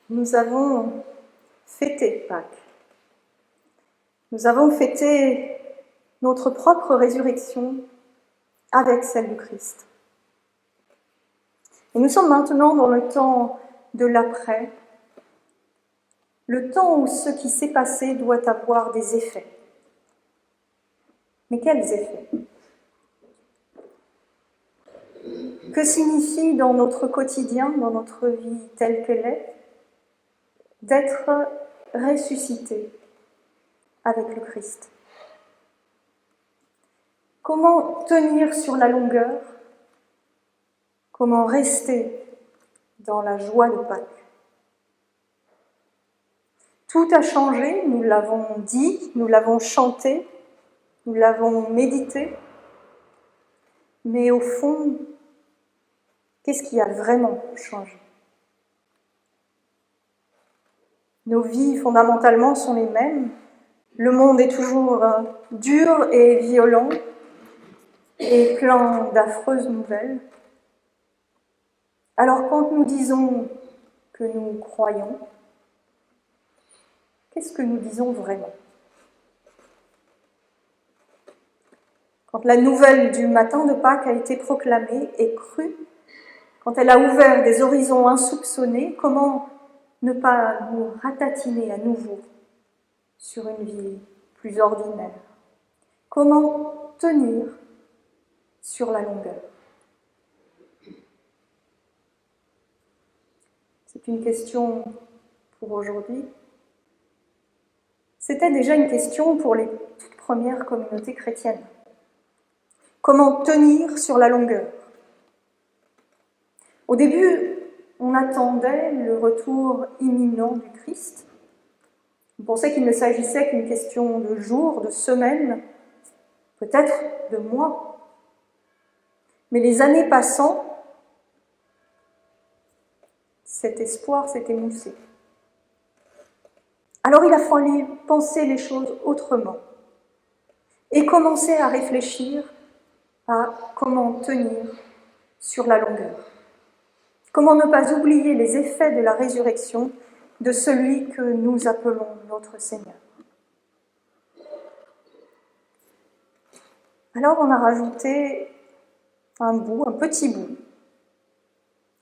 Nous avons fêté Pâques. Nous avons fêté notre propre résurrection avec celle du Christ. Et nous sommes maintenant dans le temps de l'après, le temps où ce qui s'est passé doit avoir des effets. Mais quels effets ? Que signifie dans notre quotidien, dans notre vie telle qu'elle est, d'être ressuscité avec le Christ ? Comment tenir sur la longueur ? Comment rester dans la joie de Pâques ? Tout a changé, nous l'avons dit, nous l'avons chanté, nous l'avons médité, mais au fond, qu'est-ce qui a vraiment changé ? Nos vies fondamentalement sont les mêmes, le monde est toujours dur et violent et plein d'affreuses nouvelles. Alors quand nous disons que nous croyons, qu'est-ce que nous disons vraiment ? Quand la nouvelle du matin de Pâques a été proclamée et crue, quand elle a ouvert des horizons insoupçonnés, comment ne pas nous ratatiner à nouveau sur une vie plus ordinaire ? Comment tenir sur la longueur ? C'est une question pour aujourd'hui. C'était déjà une question pour les toutes premières communautés chrétiennes. Comment tenir sur la longueur ? Au début, on attendait le retour imminent du Christ. On pensait qu'il ne s'agissait qu'une question de jours, de semaines, peut-être de mois. Mais les années passant, cet espoir s'est émoussé. Alors il a fallu penser les choses autrement et commencer à réfléchir à comment tenir sur la longueur. Comment ne pas oublier les effets de la résurrection de celui que nous appelons notre Seigneur. Alors on a rajouté un petit bout,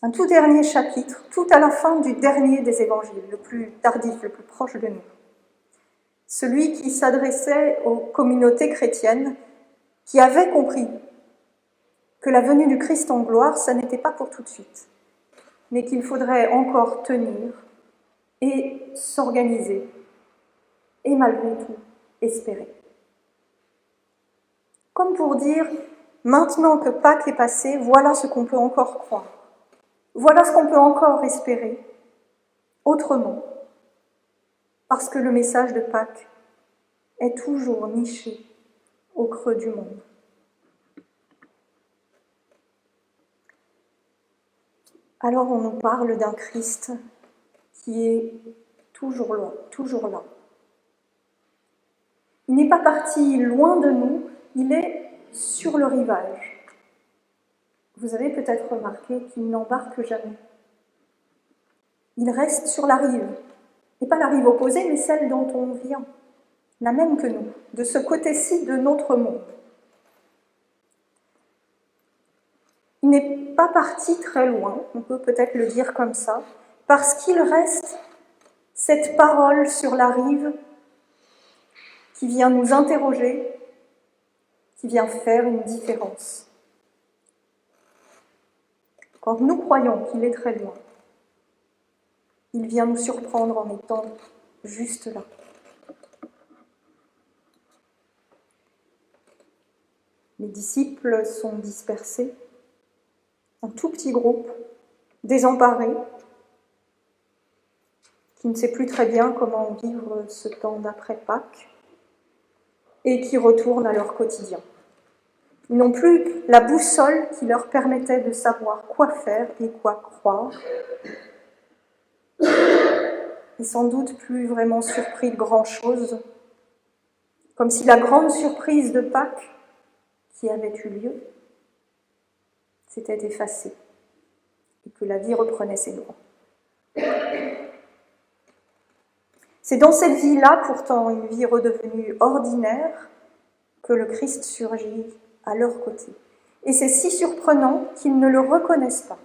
un tout dernier chapitre, tout à la fin du dernier des évangiles, le plus tardif, le plus proche de nous. Celui qui s'adressait aux communautés chrétiennes qui avaient compris que la venue du Christ en gloire, ça n'était pas pour tout de suite, mais qu'il faudrait encore tenir et s'organiser et malgré tout espérer. Comme pour dire, maintenant que Pâques est passé, voilà ce qu'on peut encore croire. Voilà ce qu'on peut encore espérer, autrement, parce que le message de Pâques est toujours niché au creux du monde. Alors on nous parle d'un Christ qui est toujours là, toujours là. Il n'est pas parti loin de nous, il est sur le rivage. Vous avez peut-être remarqué qu'il n'embarque jamais. Il reste sur la rive, et pas la rive opposée, mais celle dont on vient, la même que nous, de ce côté-ci de notre monde. Il n'est pas parti très loin, on peut peut-être le dire comme ça, parce qu'il reste cette parole sur la rive qui vient nous interroger, qui vient faire une différence. Quand nous croyons qu'il est très loin, il vient nous surprendre en étant juste là. Les disciples sont dispersés, un tout petit groupe, désemparé, qui ne sait plus très bien comment vivre ce temps d'après Pâques, et qui retournent à leur quotidien. Ils n'ont plus la boussole qui leur permettait de savoir quoi faire et quoi croire, et sans doute plus vraiment surpris de grand-chose, comme si la grande surprise de Pâques qui avait eu lieu s'était effacée et que la vie reprenait ses droits. C'est dans cette vie-là, pourtant une vie redevenue ordinaire, que le Christ surgit à leur côté. Et c'est si surprenant qu'ils ne le reconnaissent pas.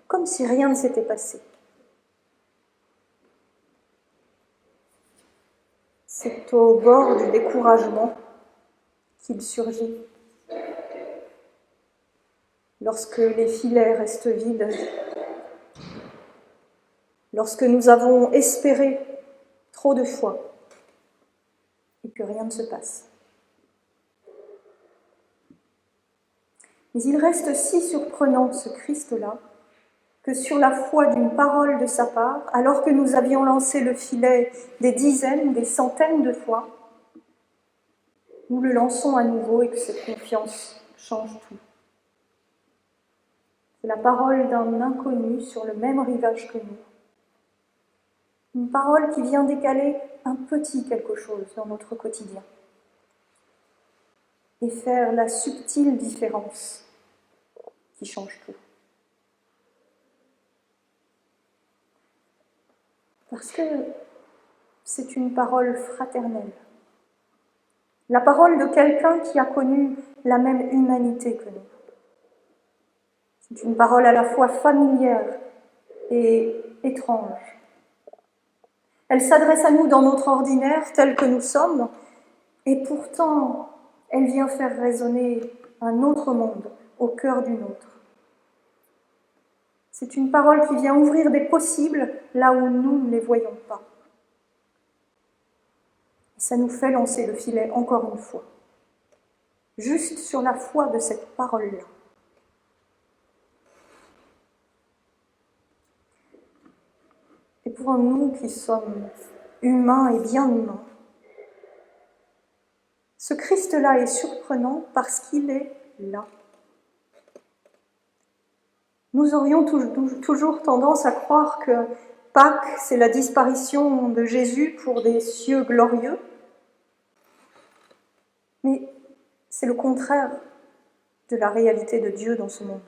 Comme si rien ne s'était passé. C'est au bord du découragement qu'il surgit. Lorsque les filets restent vides, lorsque nous avons espéré trop de fois et que rien ne se passe. Mais il reste si surprenant, ce Christ-là, que sur la foi d'une parole de sa part, alors que nous avions lancé le filet des dizaines, des centaines de fois, nous le lançons à nouveau et que cette confiance change tout. C'est la parole d'un inconnu sur le même rivage que nous. Une parole qui vient décaler un petit quelque chose dans notre quotidien et faire la subtile différence qui change tout. Parce que c'est une parole fraternelle. La parole de quelqu'un qui a connu la même humanité que nous. C'est une parole à la fois familière et étrange. Elle s'adresse à nous dans notre ordinaire tel que nous sommes, et pourtant, elle vient faire résonner un autre monde au cœur du nôtre. C'est une parole qui vient ouvrir des possibles là où nous ne les voyons pas. Et ça nous fait lancer le filet encore une fois, juste sur la foi de cette parole-là. Et pour nous qui sommes humains et bien humains, ce Christ-là est surprenant parce qu'il est là. Nous aurions toujours tendance à croire que Pâques, c'est la disparition de Jésus pour des cieux glorieux. Mais c'est le contraire de la réalité de Dieu dans ce monde.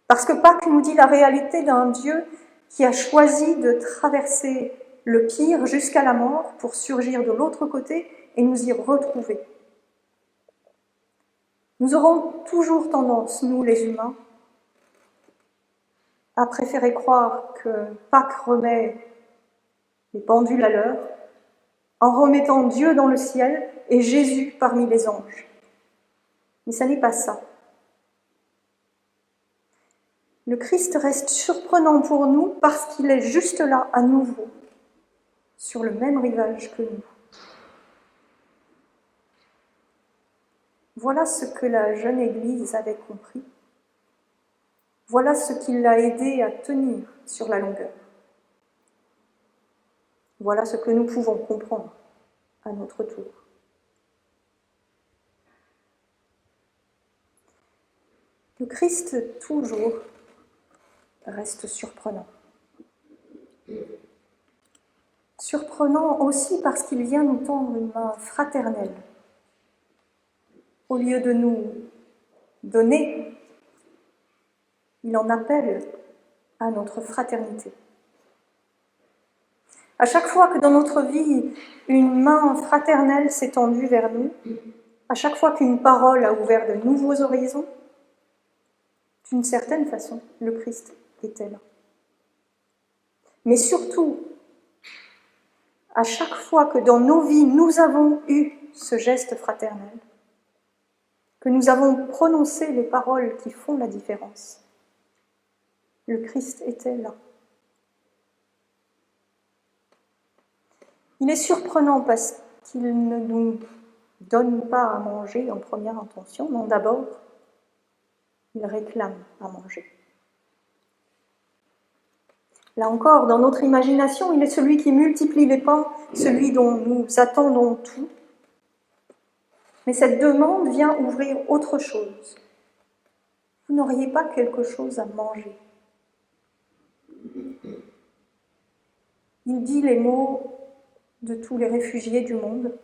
Parce que Pâques nous dit la réalité d'un Dieu qui a choisi de traverser le pire jusqu'à la mort pour surgir de l'autre côté et nous y retrouver. Nous aurons toujours tendance, nous les humains, à préférer croire que Pâques remet les pendules à l'heure en remettant Dieu dans le ciel et Jésus parmi les anges. Mais ça n'est pas ça. Le Christ reste surprenant pour nous parce qu'il est juste là à nouveau, sur le même rivage que nous. Voilà ce que la jeune Église avait compris. Voilà ce qui l'a aidé à tenir sur la longueur. Voilà ce que nous pouvons comprendre à notre tour. Le Christ, toujours, reste surprenant. Surprenant aussi parce qu'il vient nous tendre une main fraternelle. Au lieu de nous donner, il en appelle à notre fraternité. À chaque fois que dans notre vie, une main fraternelle s'est tendue vers nous, à chaque fois qu'une parole a ouvert de nouveaux horizons, d'une certaine façon, le Christ était là. Mais surtout, à chaque fois que dans nos vies, nous avons eu ce geste fraternel, que nous avons prononcé les paroles qui font la différence, le Christ était là. Il est surprenant parce qu'il ne nous donne pas à manger en première intention, non, d'abord, il réclame à manger. Là encore, dans notre imagination, il est celui qui multiplie les pains, celui dont nous attendons tout. Mais cette demande vient ouvrir autre chose. Vous n'auriez pas quelque chose à manger? Il dit les mots de tous les réfugiés du monde,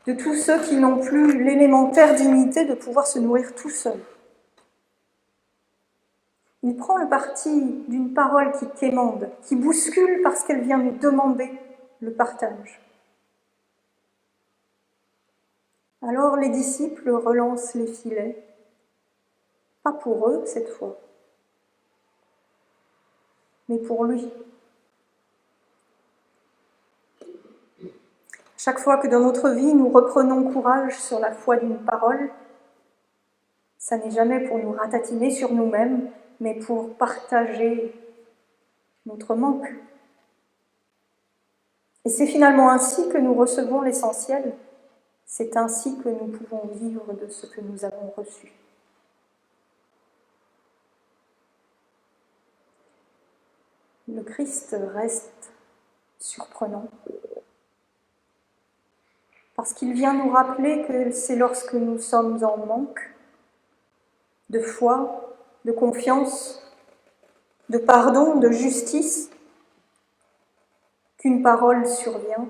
de tous ceux qui n'ont plus l'élémentaire dignité de pouvoir se nourrir tout seuls. Il prend le parti d'une parole qui quémande, qui bouscule parce qu'elle vient nous demander le partage. Alors les disciples relancent les filets, pas pour eux cette fois, mais pour lui. Chaque fois que dans notre vie nous reprenons courage sur la foi d'une parole, ça n'est jamais pour nous ratatiner sur nous-mêmes, mais pour partager notre manque. Et c'est finalement ainsi que nous recevons l'essentiel, c'est ainsi que nous pouvons vivre de ce que nous avons reçu. Le Christ reste surprenant, parce qu'il vient nous rappeler que c'est lorsque nous sommes en manque de foi, de confiance, de pardon, de justice, qu'une parole survient,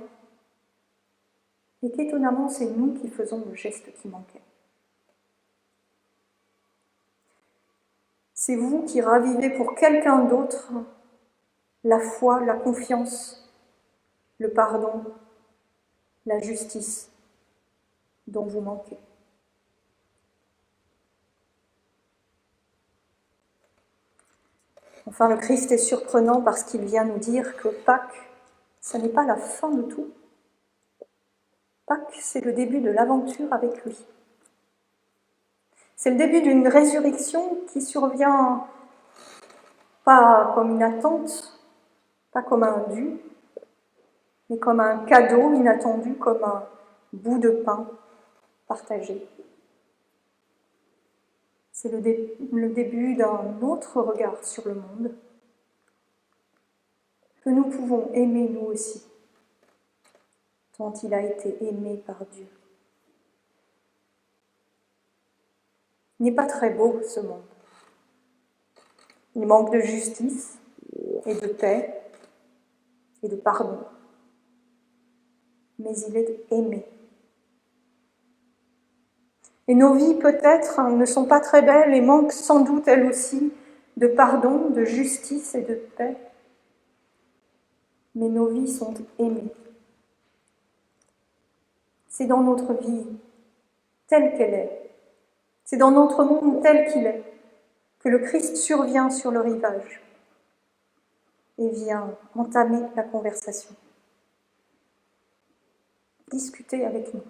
et qu'étonnamment, c'est nous qui faisons le geste qui manquait. C'est vous qui ravivez pour quelqu'un d'autre la foi, la confiance, le pardon, la justice dont vous manquez. Enfin, le Christ est surprenant parce qu'il vient nous dire que Pâques, ce n'est pas la fin de tout. Pâques, c'est le début de l'aventure avec lui. C'est le début d'une résurrection qui survient pas comme une attente, pas comme un dû, mais comme un cadeau inattendu, comme un bout de pain partagé. C'est le début d'un autre regard sur le monde, que nous pouvons aimer nous aussi, tant il a été aimé par Dieu. Il n'est pas très beau, ce monde. Il manque de justice et de paix et de pardon. Mais il est aimé. Et nos vies, peut-être, ne sont pas très belles et manquent sans doute, elles aussi, de pardon, de justice et de paix. Mais nos vies sont aimées. C'est dans notre vie telle qu'elle est, c'est dans notre monde tel qu'il est, que le Christ survient sur le rivage et vient entamer la conversation. Discuter avec nous.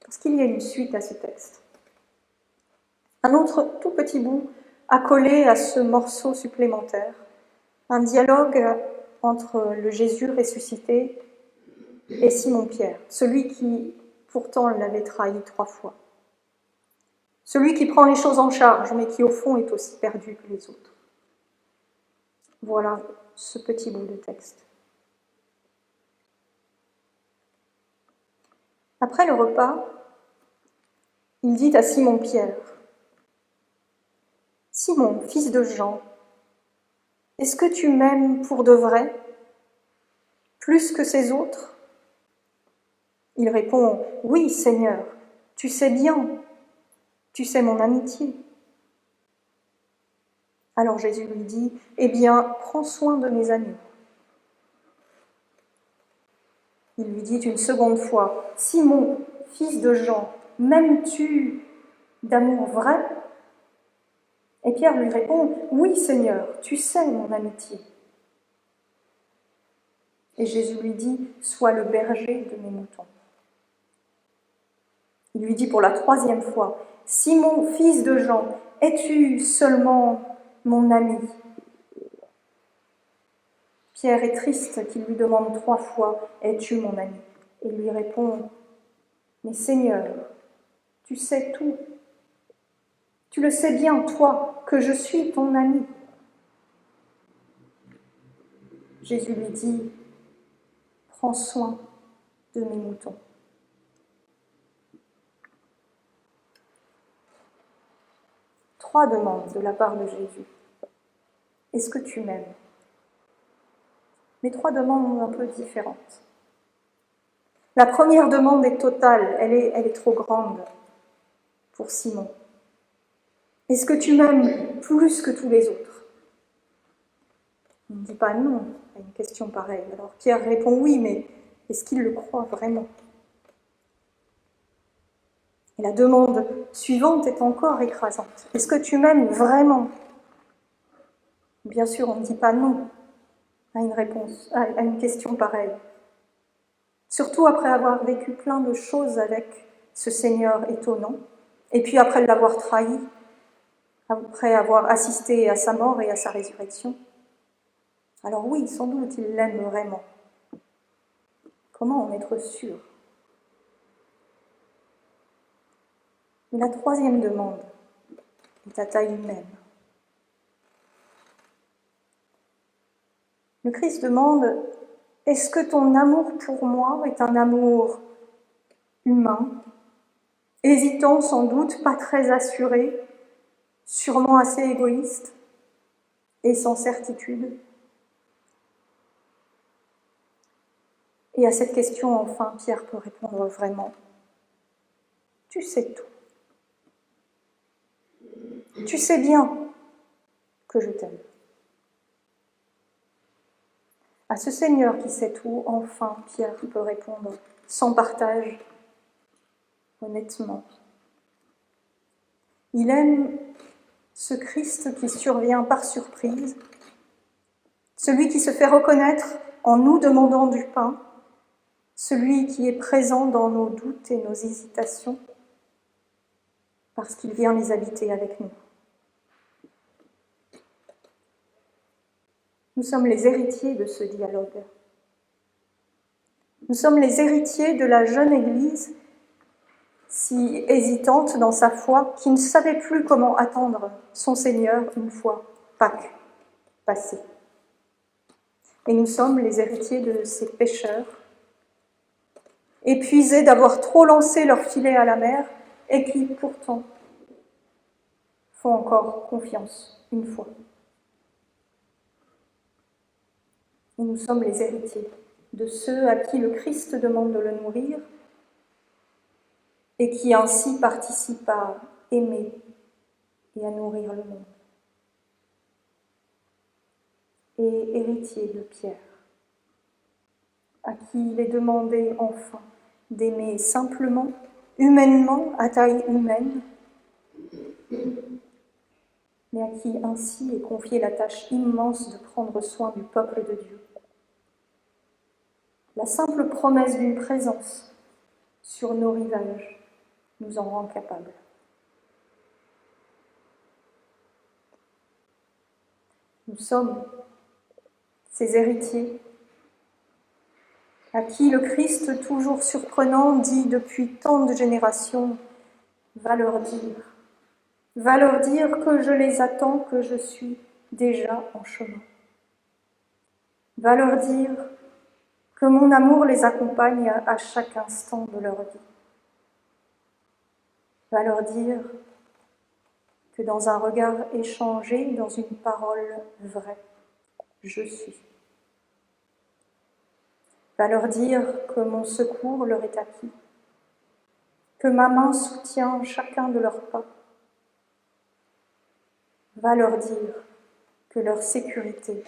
Parce qu'il y a une suite à ce texte. Un autre tout petit bout accolé à ce morceau supplémentaire, un dialogue entre le Jésus ressuscité et Simon-Pierre, celui qui pourtant l'avait trahi 3 fois. Celui qui prend les choses en charge, mais qui au fond est aussi perdu que les autres. Voilà ce petit bout de texte. Après le repas, il dit à Simon-Pierre, « Simon, fils de Jean, est-ce que tu m'aimes pour de vrai, plus que ces autres ?» Il répond, « Oui, Seigneur, tu sais bien, tu sais mon amitié. » Alors Jésus lui dit, « Eh bien, prends soin de mes agneaux. » Il lui dit une seconde fois, « Simon, fils de Jean, m'aimes-tu d'amour vrai ?» Et Pierre lui répond, « Oui, Seigneur, tu sais mon amitié. » Et Jésus lui dit, « Sois le berger de mes moutons. » Il lui dit pour la 3e fois, « Simon, fils de Jean, es-tu seulement mon ami ?» Pierre est triste qu'il lui demande 3 fois, « Es-tu mon ami ?» Et lui répond, « Mais Seigneur, tu sais tout. Tu le sais bien, toi, que je suis ton ami. » Jésus lui dit, « Prends soin de mes moutons. » Trois demandes de la part de Jésus. Est-ce que tu m'aimes ? Mais 3 demandes un peu différentes. La première demande est totale, elle est trop grande pour Simon. Est-ce que tu m'aimes plus que tous les autres? Il ne dit pas non à une question pareille. Alors Pierre répond oui, mais est-ce qu'il le croit vraiment? Et la demande suivante est encore écrasante. Est-ce que tu m'aimes vraiment? Bien sûr, on ne dit pas non à une question pareille. Surtout après avoir vécu plein de choses avec ce Seigneur étonnant, et puis après l'avoir trahi, après avoir assisté à sa mort et à sa résurrection. Alors oui, sans doute, il l'aime vraiment. Comment en être sûr? Mais la troisième demande est à taille humaine. Le Christ demande: est-ce que ton amour pour moi est un amour humain, hésitant sans doute, pas très assuré, sûrement assez égoïste et sans certitude? Et à cette question, enfin, Pierre peut répondre vraiment: tu sais tout. Tu sais bien que je t'aime. À ce Seigneur qui sait tout, enfin, Pierre peut répondre sans partage, honnêtement. Il aime ce Christ qui survient par surprise, celui qui se fait reconnaître en nous demandant du pain, celui qui est présent dans nos doutes et nos hésitations, parce qu'il vient les habiter avec nous. Nous sommes les héritiers de ce dialogue. Nous sommes les héritiers de la jeune Église, si hésitante dans sa foi, qui ne savait plus comment attendre son Seigneur une fois Pâques passé. Et nous sommes les héritiers de ces pêcheurs, épuisés d'avoir trop lancé leur filet à la mer et qui pourtant font encore confiance une fois. Et nous sommes les héritiers de ceux à qui le Christ demande de le nourrir et qui ainsi participent à aimer et à nourrir le monde. Et héritiers de Pierre, à qui il est demandé enfin d'aimer simplement, humainement, à taille humaine, mais à qui ainsi est confiée la tâche immense de prendre soin du peuple de Dieu. La simple promesse d'une présence sur nos rivages nous en rend capables. Nous sommes ces héritiers à qui le Christ, toujours surprenant, dit depuis tant de générations: va leur dire que je les attends, que je suis déjà en chemin. Va leur dire que mon amour les accompagne à chaque instant de leur vie. Va leur dire que dans un regard échangé, dans une parole vraie, je suis. Va leur dire que mon secours leur est acquis, que ma main soutient chacun de leurs pas. Va leur dire que leur sécurité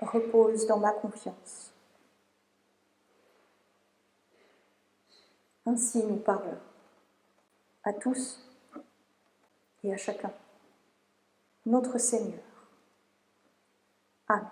repose dans ma confiance. Ainsi nous parle à tous et à chacun notre Seigneur. Amen.